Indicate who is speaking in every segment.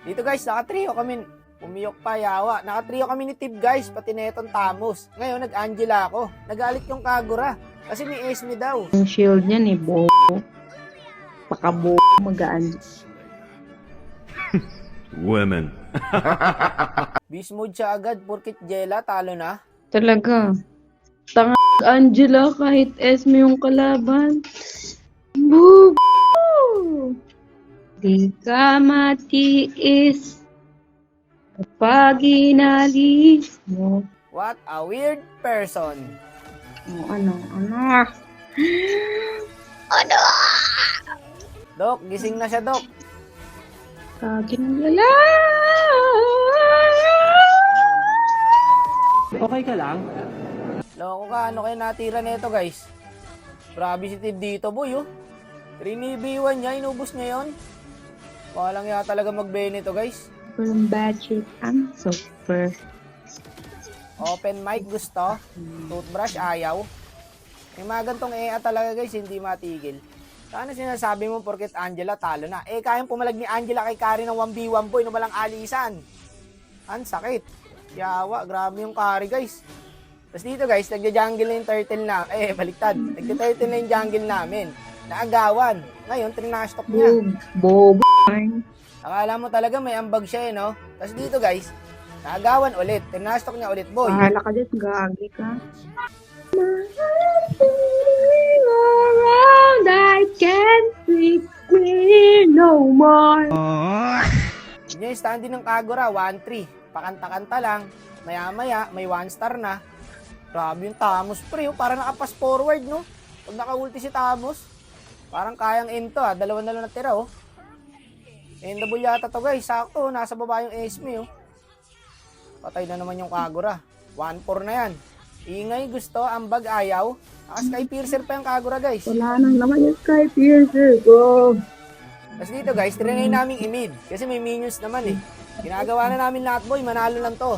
Speaker 1: Dito guys, naka-trio kami. Umiyok pa, yawa. Naka-trio kami ni Tib guys, pati netong Tamos. Ngayon, nag-Angela ako. Nagalit yung Kagura. Kasi may Esme daw.
Speaker 2: Yung shield niya ni Bo. Pakabo magaan.
Speaker 3: Women.
Speaker 1: Beast mode siya agad, porkit Jella, talo na.
Speaker 2: Talaga. Tanga Angela kahit Esme yung kalaban. Boo! Di ka matiis kapag inalis mo.
Speaker 1: What a weird person.
Speaker 2: Ano?
Speaker 1: Dok, gising na siya, Dok.
Speaker 2: Kaging lala.
Speaker 4: Okay ka lang?
Speaker 1: Loko ka, ano kayo natira nito guys? Grabe si Tib dito, boy, oh. 3v1 niya, inubos niya yun. Walang ya talaga mag-benito, guys.
Speaker 2: From budget, I'm super.
Speaker 1: Open mic gusto. Toothbrush ayaw. May mga gantong EA talaga guys, hindi matigil. Sana sinasabi mo porket Angela talo na. Eh, kayang pumalag ni Angela kay Kari ng 1v1 boy na walang alisan. Ang sakit. Yawa, grabe yung Kari guys. Tapos dito guys, nagja-jungle na yung turtle na. Baliktad. Nagja-turtle na yung jungle namin. Naagawan. Ngayon, trinastock niya.
Speaker 2: Bob.
Speaker 1: Akala mo talaga may ambag siya no? Tapos dito guys, naagawan ulit. Trinastock niya ulit boy.
Speaker 2: Bahala ka dyan, gagi ka. Around, I can't sleep clear no more.
Speaker 1: Yun yung standing ng Kagura, 1-3. Pakanta-kanta lang. Maya-maya, may 1 star na. Grabe yung Tamos pre, oh. Parang nakapass forward, no? Pag naka-ulti si Tamos, parang kayang into, ah. 2 na lang natira, oh. Endable yata to, guys. Sakto, nasa baba yung Esme, oh. Patay na naman yung Kagura. 1-4 na yan. Ingay gusto, ambag ayaw. Sky Piercer pa yung Kagura, guys.
Speaker 2: Wala nang naman yung Sky Piercer ko.
Speaker 1: Tapos dito guys, trinay namin i-mid. Kasi may minions naman eh. Ginagawa na namin lahat boy, manalo lang to.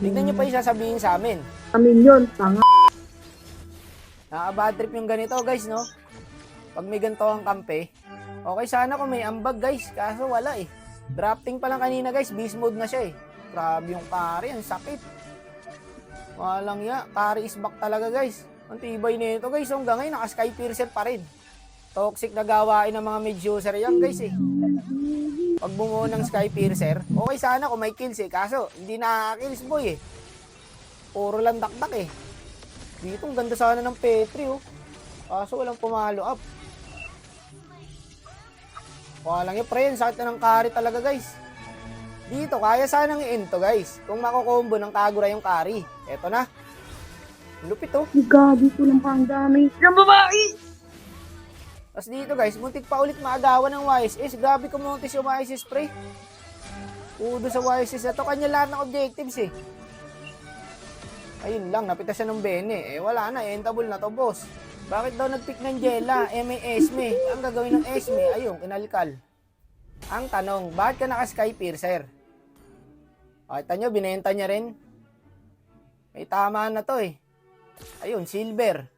Speaker 1: Tignan nyo pa yung sasabihin sa amin.
Speaker 2: Amin yun, tanga.
Speaker 1: Nakaka-bad trip yung ganito guys, no? Pag may ganito ang kampe, okay sana kung may ambag guys. Kaso wala eh. Drafting pa lang kanina guys, beast mode na siya eh. Grabe yung Kari, ang sakit. Walang ya, Kari is back talaga guys. Ang tibay nito guys, hanggang ngayon naka-Sky Piercer pa rin. Toxic na gawain ng mga mid-user yan guys eh. Pag bumuo ng Sky Piercer, okay sana kung may kills eh. Kaso, hindi nakaka-kills boy eh. Puro lang dakdak eh. Dito, ang ganda sana ng Petri oh. Kaso walang pumalo up. Walang yung pre, sakit na ng Kari talaga guys. Dito, kaya sanang i-into guys. Kung makukombo ng Kagura yung Kari. Eto na. Lupit oh.
Speaker 2: Gabi ko lang pang dami. Yung babae!
Speaker 1: Tapos dito guys, muntik pa ulit maagawan ng YSS. Grabe kumuntis yung YSS pre. Udo sa YSS na to. Kanya lahat ng objectives eh. Ayun lang, napita siya ng Bene. Wala na, entable na to boss. Bakit daw nag-pick ng Jella? May Esme. Ang gagawin ng Esme, ayun, kinalikal. Ang tanong, bakit ka naka-Sky Piercer? Kita nyo, binenta niya rin. May tamaan na to eh. Ayun, silver.